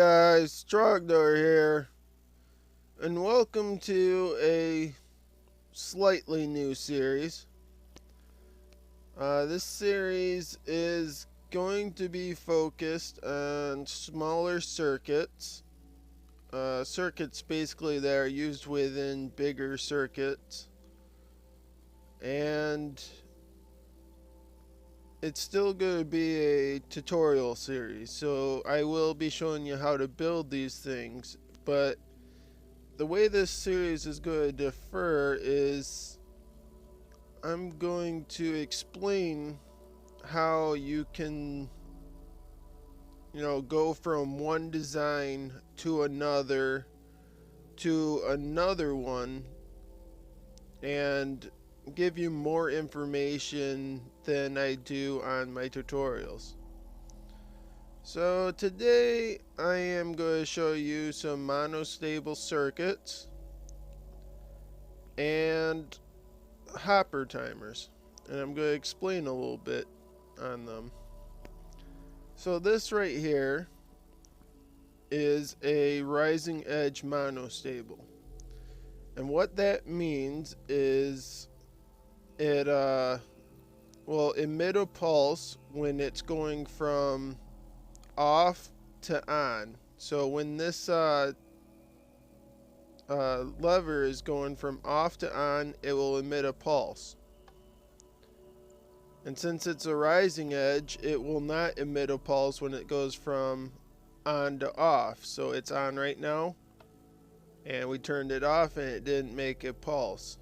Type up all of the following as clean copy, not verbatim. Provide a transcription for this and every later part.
guys, Strogdor here, and welcome to a slightly new series. This series is going to be focused on smaller circuits. Circuits basically that are used within bigger circuits. And it's still going to be a tutorial series, so I will be showing you how to build these things, but the way this series is going to differ is I'm going to explain how you can, go from one design to another one and give you more information than I do on my tutorials. So today I am going to show you some monostable circuits and hopper timers, and I'm going to explain a little bit on them. So this right here is a rising edge monostable, and what that means is it will emit a pulse when it's going from off to on. So when this lever is going from off to on, it will emit a pulse. And since it's a rising edge, it will not emit a pulse when it goes from on to off. So it's on right now, and we turned it off and it didn't make a pulse.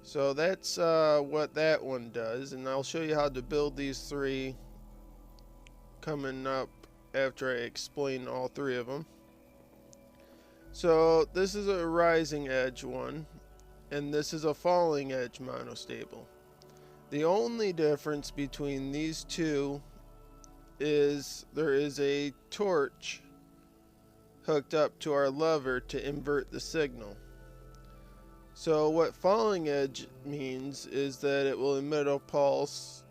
So that's what that one does, and I'll show you how to build these three coming up after I explain all three of them. So this is a rising edge one, and this is a falling edge monostable. The only difference between these two is there is a torch hooked up to our lever to invert the signal. So what falling edge means is that it will emit a pulse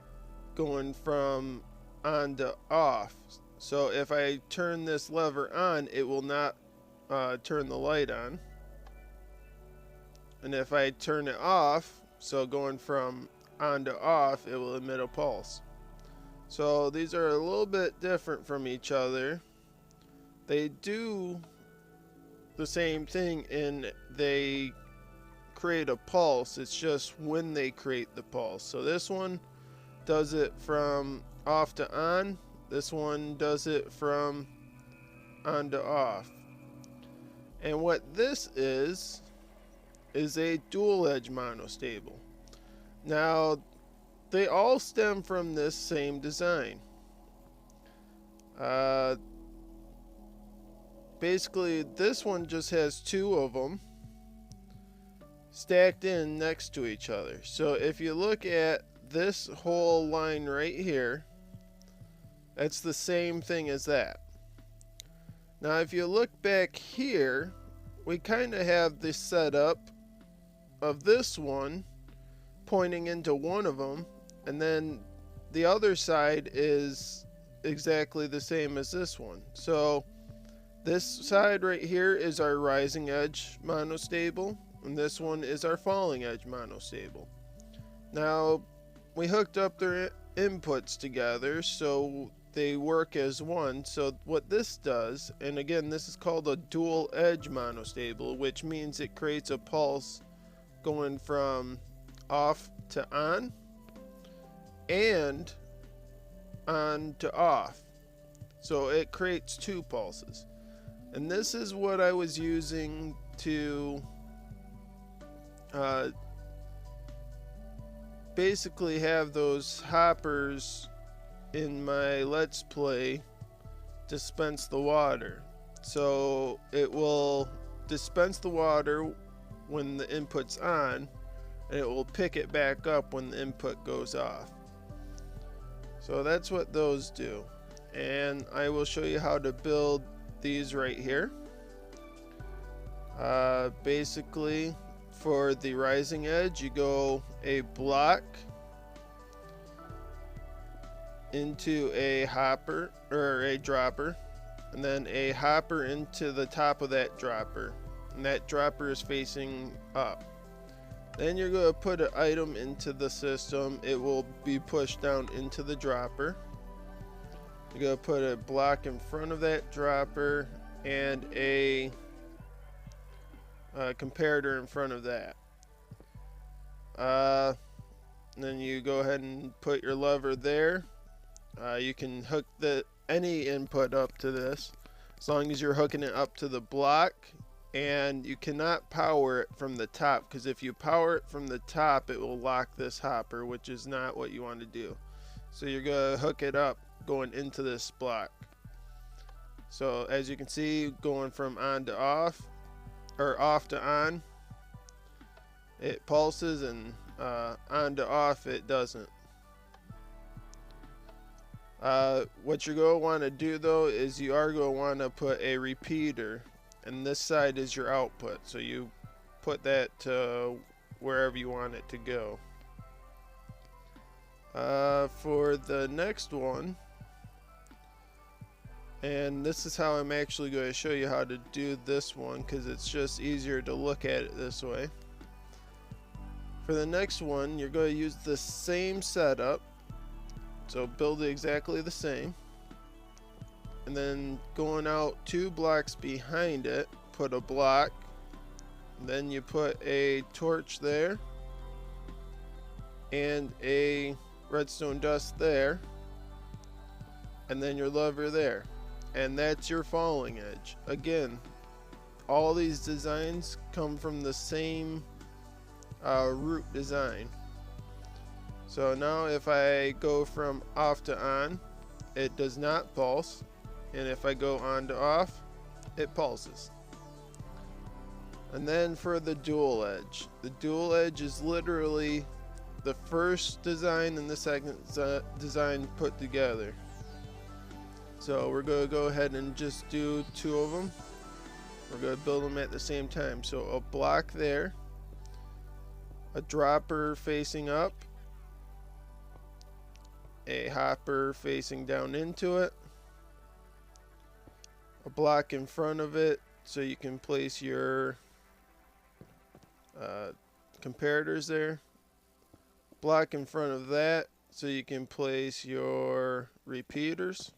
going from on to off. So if I turn this lever on, it will not turn the light on. And if I turn it off, so going from on to off, it will emit a pulse. So these are a little bit different from each other. They do the same thing and they create a pulse. It's just when they create the pulse. So this one does it from off to on. This one does it from on to off. And what this is a dual edge monostable. Now they all stem from this same design. Basically this one just has two of them stacked in next to each other. So if you look at this whole line right here, that's the same thing as that. Now if you look back here, we kind of have this setup of this one pointing into one of them, and then the other side is exactly the same as this one. So this side right here is our rising edge monostable, and this one is our falling edge monostable. Now we hooked up their inputs together so they work as one. So what this does, and again this is called a dual edge monostable, which means it creates a pulse going from off to on and on to off. So it creates two pulses, and this is what I was using to basically have those hoppers in my Let's Play dispense the water. So it will dispense the water when the input's on, and it will pick it back up when the input goes off. So that's what those do, and I will show you how to build these right here. Basically for the rising edge, you go a block into a hopper or a dropper, and then a hopper into the top of that dropper, and that dropper is facing up. Then you're going to put an item into the system. It will be pushed down into the dropper. You're going to put a block in front of that dropper and a comparator in front of that. Then you go ahead and put your lever there. You can hook any input up to this, as long as you're hooking it up to the block. And you cannot power it from the top, because if you power it from the top, it will lock this hopper, which is not what you want to do. So you're going to hook it up going into this block. So as you can see, going from on to off, or off to on, it pulses, and on to off it doesn't. What you're going to want to do though is you are going to want to put a repeater, and this side is your output, so you put that to wherever you want it to go. For the next one, and this is how I'm actually going to show you how to do this one, because it's just easier to look at it this way. For the next one, you're going to use the same setup, so build it exactly the same. And then going out 2 blocks behind it, put a block. Then you put a torch there and a redstone dust there, and then your lever there, and that's your falling edge. Again, all these designs come from the same root design. So now if I go from off to on, it does not pulse. And if I go on to off, it pulses. And then for the dual edge is literally the first design and the second design put together. So we're going to go ahead and just do 2 of them. We're going to build them at the same time. So a block there, a dropper facing up, a hopper facing down into it, a block in front of it so you can place your comparators there, block in front of that so you can place your repeaters,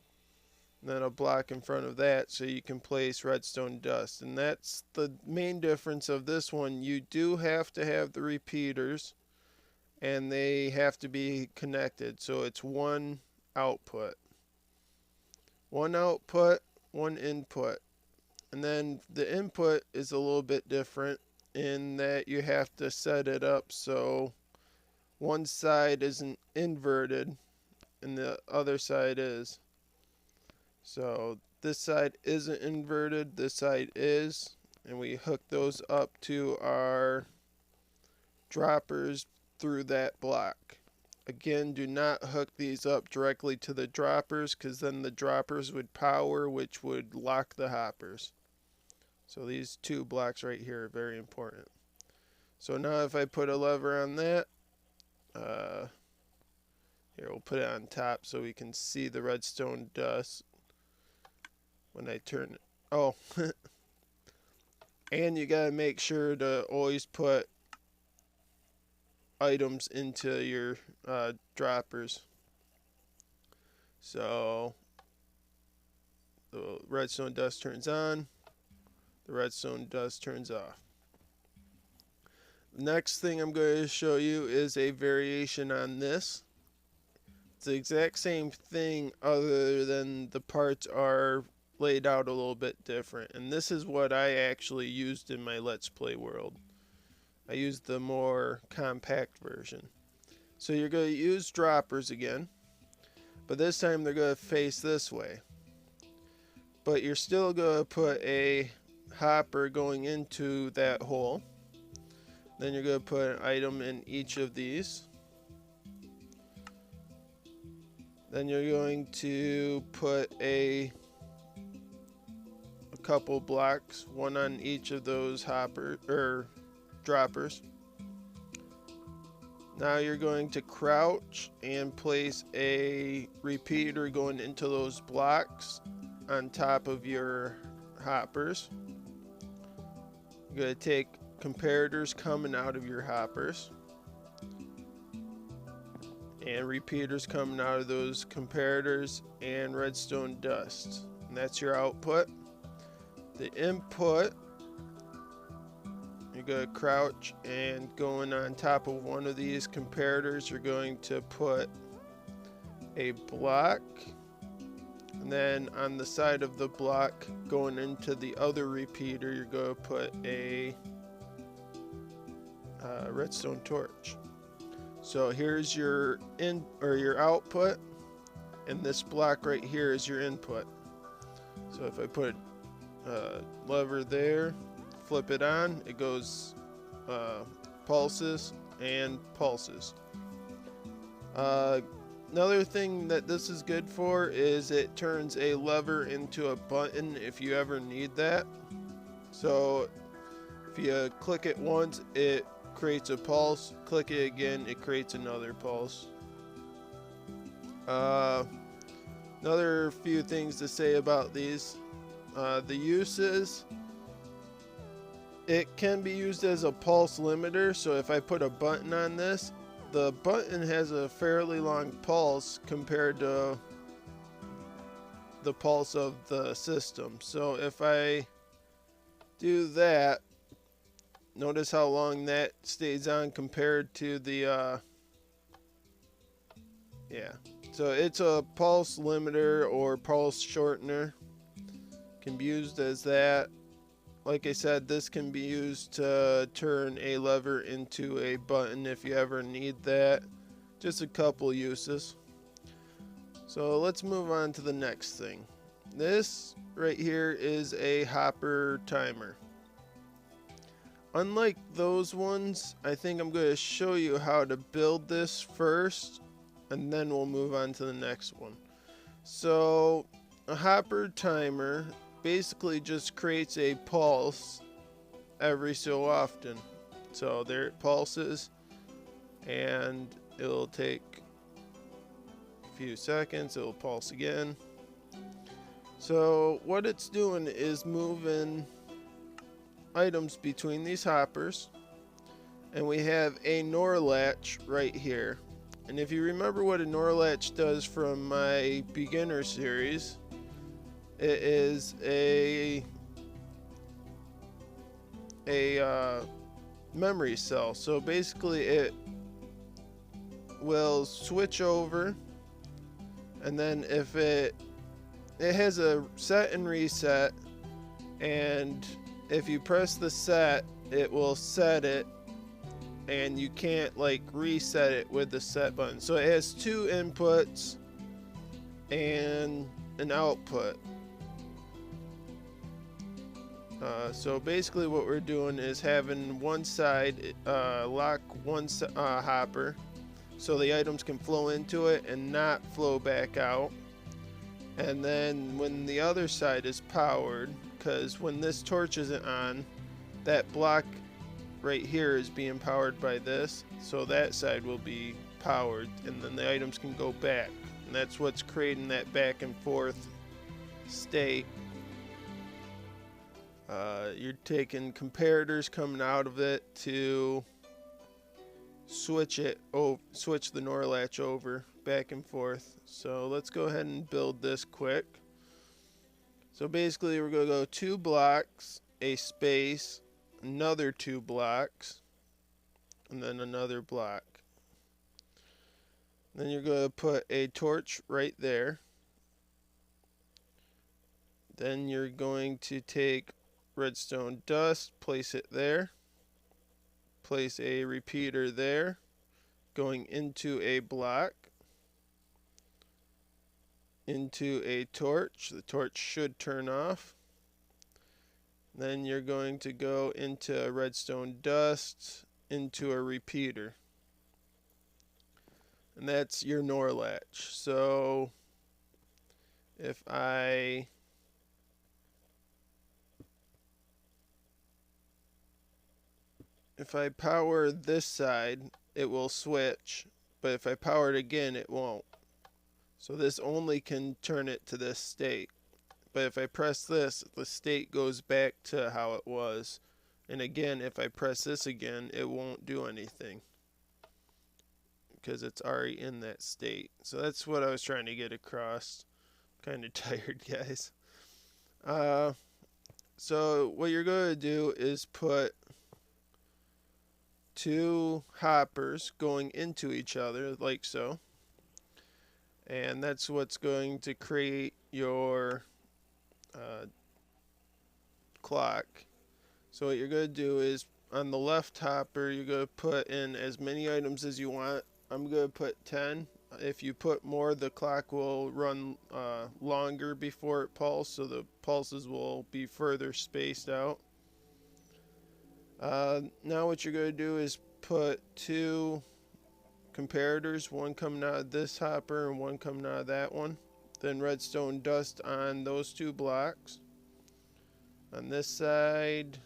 and then a block in front of that so you can place redstone dust. And that's the main difference of this one. You do have to have the repeaters, and they have to be connected, so it's one output, one input. And then the input is a little bit different in that you have to set it up so one side isn't inverted and the other side is. So this side isn't inverted, this side is, and we hook those up to our droppers through that block. Again, do not hook these up directly to the droppers, because then the droppers would power, which would lock the hoppers. So these 2 blocks right here are very important. So now if I put a lever on that, here we'll put it on top so we can see the redstone dust when I turn it. Oh, and you gotta make sure to always put items into your droppers. So the redstone dust turns on, the redstone dust turns off. Next thing I'm going to show you is a variation on this. It's the exact same thing, other than the parts are laid out a little bit different. And this is what I actually used in my Let's Play world. I used the more compact version. So you're going to use droppers again, but this time they're going to face this way. But you're still going to put a hopper going into that hole. Then you're going to put an item in each of these. Then you're going to put a couple blocks, one on each of those droppers. Now you're going to crouch and place a repeater going into those blocks, on top of your hoppers. You're going to take comparators coming out of your hoppers and repeaters coming out of those comparators and redstone dust. And that's your output. The input, you're going to crouch and going on top of one of these comparators, you're going to put a block. And then on the side of the block going into the other repeater, you're going to put a redstone torch. So here's your your output, and this block right here is your input. So if I put a lever there, flip it on, it goes pulses and pulses. Another thing that this is good for is it turns a lever into a button if you ever need that. So if you click it once, it creates a pulse. Click it again, it creates another pulse. Another few things to say about these. The uses. It can be used as a pulse limiter, so if I put a button on this, the button has a fairly long pulse compared to the pulse of the system. So if I do that, notice how long that stays on compared to the so it's a pulse limiter or pulse shortener. Can be used as that. Like I said, this can be used to turn a lever into a button if you ever need that. Just a couple uses. So let's move on to the next thing. This right here is a hopper timer. Unlike those ones, I think I'm going to show you how to build this first, and then we'll move on to the next one. So a hopper timer basically just creates a pulse every so often. So there it pulses, and it'll take a few seconds, it'll pulse again. So what it's doing is moving items between these hoppers, and we have a NOR latch right here. And if you remember what a NOR latch does from my beginner series, it is a memory cell. So basically it will switch over, and then if it has a set and reset, and if you press the set, it will set it, and you can't like reset it with the set button. So it has two inputs and an output. So basically what we're doing is having one side lock one hopper so the items can flow into it and not flow back out. And then when the other side is powered, because when this torch isn't on, that block right here is being powered by this, so that side will be powered, and then the items can go back, and that's what's creating that back and forth state. You're taking comparators coming out of it to switch the NOR latch over back and forth. So let's go ahead and build this quick. So basically we're going to go 2 blocks, a space, another 2 blocks, and then another block. Then you're going to put a torch right there. Then you're going to take redstone dust, place it there, place a repeater there, going into a block, into a torch. The torch should turn off. Then you're going to go into redstone dust, into a repeater. And that's your NOR latch. So if I power this side, it will switch, but if I power it again, it won't. So this only can turn it to this state. But if I press this, the state goes back to how it was. And again, if I press this again, it won't do anything because it's already in that state. So that's what I was trying to get across. Kind of tired, guys. So what you're going to do is put two hoppers going into each other like so. And that's what's going to create your clock. So what you're going to do is on the left hopper, you're going to put in as many items as you want. I'm going to put 10. If you put more, the clock will run longer before it pulses, so the pulses will be further spaced out. Now what you're going to do is put two comparators, one coming out of this hopper and one coming out of that one. Then redstone dust on those two blocks. On this side,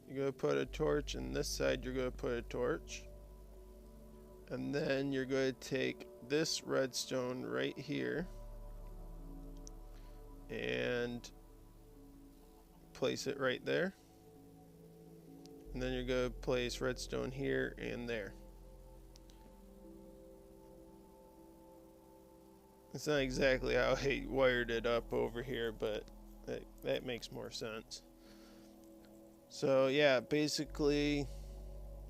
you're going to put a torch, and this side you're going to put a torch. And then you're going to take this redstone right here and place it right there. And then you're going to place redstone here and there. It's not exactly how I wired it up over here, but that makes more sense. So yeah, basically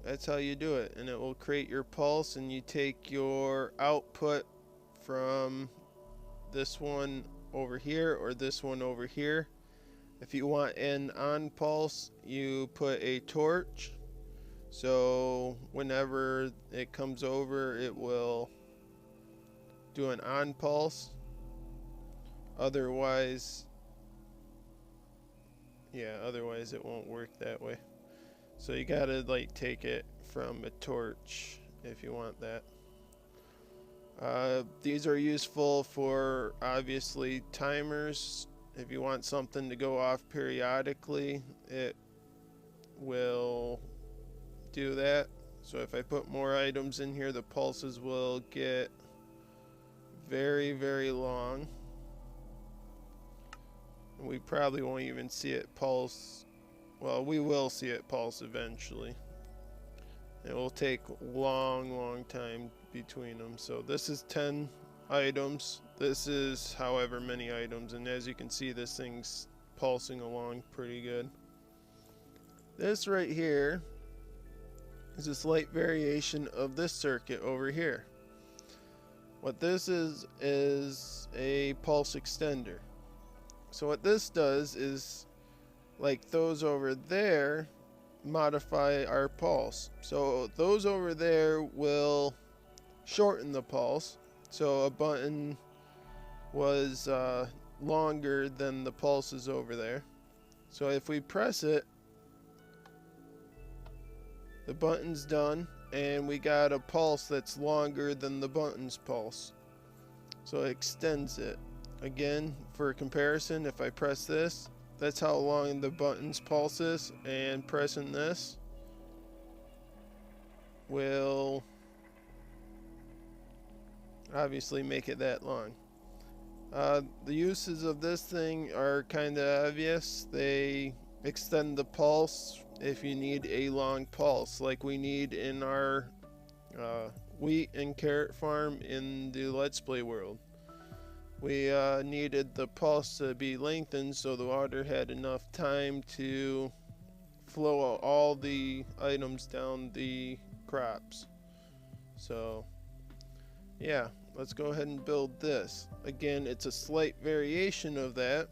that's how you do it, and it will create your pulse, and you take your output from this one over here or this one over here. If you want an on pulse, you put a torch, so whenever it comes over it will do an on pulse. Otherwise it won't work that way. So you gotta like take it from a torch if you want that. These are useful for obviously timers. If you want something to go off periodically, it will do that. So if I put more items in here, the pulses will get very, very long. We probably won't even see it pulse. Well, we will see it pulse eventually. It will take long time between them. So this is 10 items. This is however many items, and as you can see, this thing's pulsing along pretty good. This right here is a slight variation of this circuit over here. What this is a pulse extender. So what this does is, like those over there, modify our pulse. So those over there will shorten the pulse. So a button was longer than the pulses over there. So if we press it, the button's done, and we got a pulse that's longer than the button's pulse. So it extends it. Again, for comparison, if I press this, that's how long the button's pulse is, and pressing this will obviously make it that long. The uses of this thing are kind of obvious. They extend the pulse if you need a long pulse, like we need in our wheat and carrot farm in the Let's Play world. We needed the pulse to be lengthened so the water had enough time to flow all the items down the crops. So yeah, let's go ahead and build this. Again, it's a slight variation of that.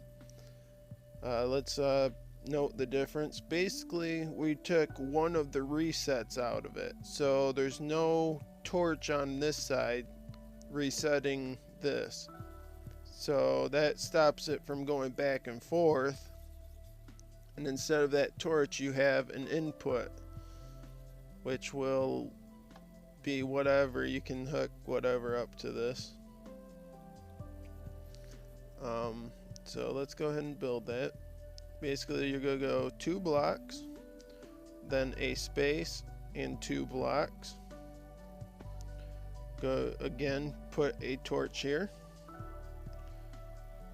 Let's note the difference. Basically, we took one of the resets out of it, so there's no torch on this side resetting this. So that stops it from going back and forth, and instead of that torch you have an input, which will be whatever. You can hook whatever up to this. So let's go ahead and build that. Basically you're going to go 2 blocks, then a space, and 2 blocks. Go again, put a torch here.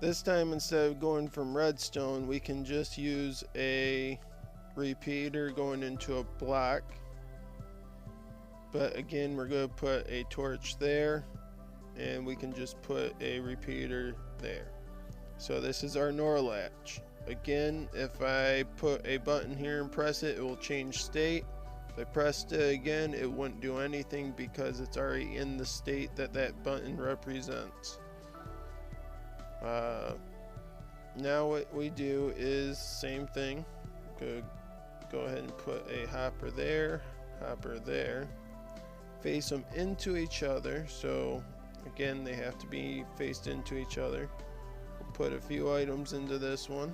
This time, instead of going from redstone, we can just use a repeater going into a block. But again, we're going to put a torch there, and we can just put a repeater there. So this is our NOR latch. Again, if I put a button here and press it, it will change state. If I pressed it again, it wouldn't do anything because it's already in the state that that button represents. Now what we do is same thing. Go ahead and put a hopper there, face them into each other. So again, they have to be faced into each other. We'll put a few items into this one.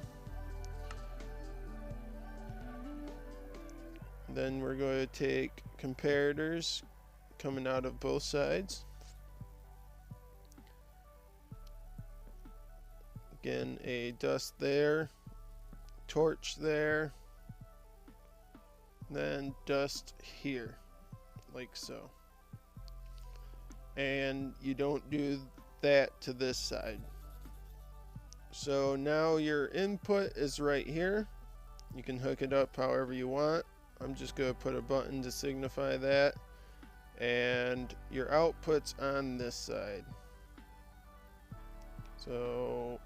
Then we're going to take comparators coming out of both sides. Again, a dust there, torch there, then dust here, like so. And you don't do that to this side. So now your input is right here. You can hook it up however you want. I'm just going to put a button to signify that. And your output's on this side. So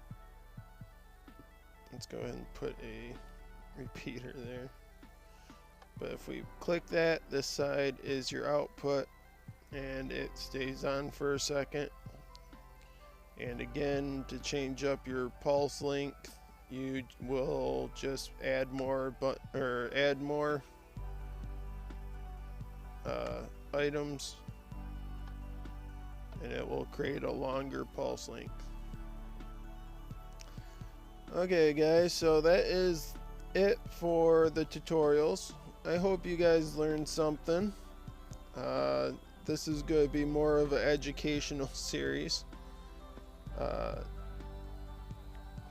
let's go ahead and put a repeater there. But if we click that, this side is your output, and it stays on for a second. And again, to change up your pulse length, you will just add more items, and it will create a longer pulse length. Okay guys, so that is it for the tutorials. I hope you guys learned something. This is going to be more of an educational series.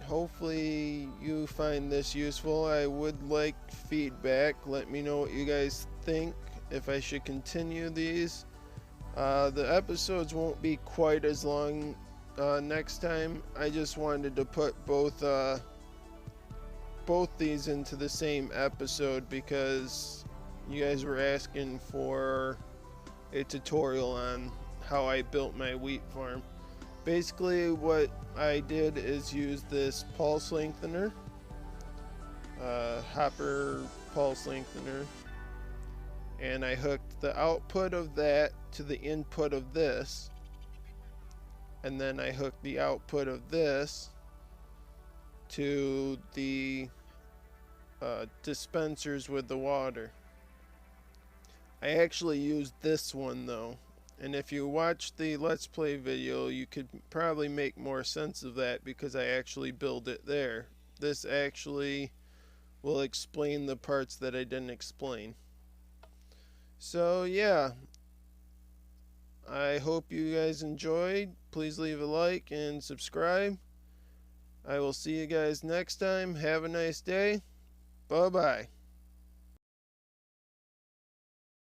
Hopefully you find this useful. I would like feedback. Let me know what you guys think, if I should continue these. The episodes won't be quite as long next time. I just wanted to put both these into the same episode because you guys were asking for a tutorial on how I built my wheat farm. Basically what I did is use this pulse lengthener, hopper pulse lengthener, and I hooked the output of that to the input of this, and then I hooked the output of this to the dispensers with the water. I actually used this one though, and if you watch the Let's Play video, you could probably make more sense of that because I actually build it there. This actually will explain the parts that I didn't explain. So yeah, I hope you guys enjoyed. Please leave a like and subscribe. I will see you guys next time. Have a nice day. Bye bye.